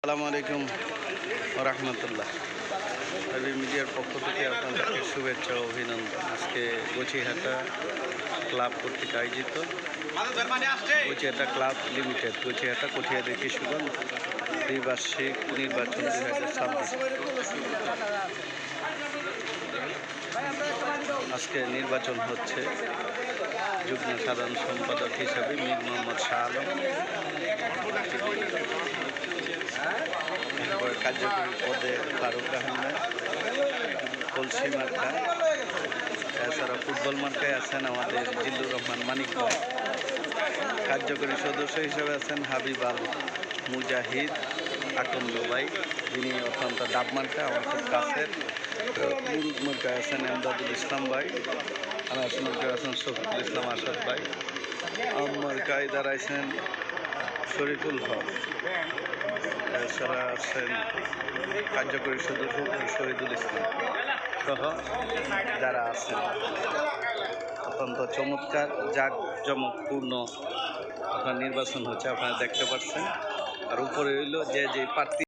আসসালামু আলাইকুম রহমতুল্লাহ। রবি মিডিয়ার পক্ষ থেকে আপনাদেরকে শুভেচ্ছা ও অভিনন্দন। আজকে গছিহাটা ক্লাব কর্তৃক আয়োজিত গছিহাটা ক্লাব লিমিটেড গছিহাটা কঠিয়াদি কিশোরগঞ্জ দ্বিবার্ষিক নির্বাচন 2026। আজকে নির্বাচন হচ্ছে। যুগ্ম সাধারণ সম্পাদক হিসাবে মীর মোহাম্মদ শাহ আলম, কার্যকরী পদে ফারুক আহমেদ, কলসি মার্কা, এছাড়া ফুটবল মার্কায় আছেন আমাদের জিল্লুর রহমান মানিক ভাই। কার্যকরী সদস্য হিসেবে আছেন হাবিব আল মুজাহিদ আকন্দ ভাই, যিনি অত্যন্ত ডাব মার্কা আমার খুব কাছের। মুরুদ মার্কায় আছেন এমদাদুল ইসলাম ভাই, আনাস মার্কায় আছেন শফিকুল ইসলাম আসাদ ভাই, আম মার্কায় দাঁড়াইছেন শরীফুল হক, এছাড়া আছেন কার্যকরী সদস্য শহীদুল ইসলাম সহ যারা আছেন। অত্যন্ত চমৎকার জাঁকজমকপূর্ণ আপনার নির্বাচন হচ্ছে, আপনারা দেখতে পাচ্ছেন। আর উপরে হইল যে প্রার্থী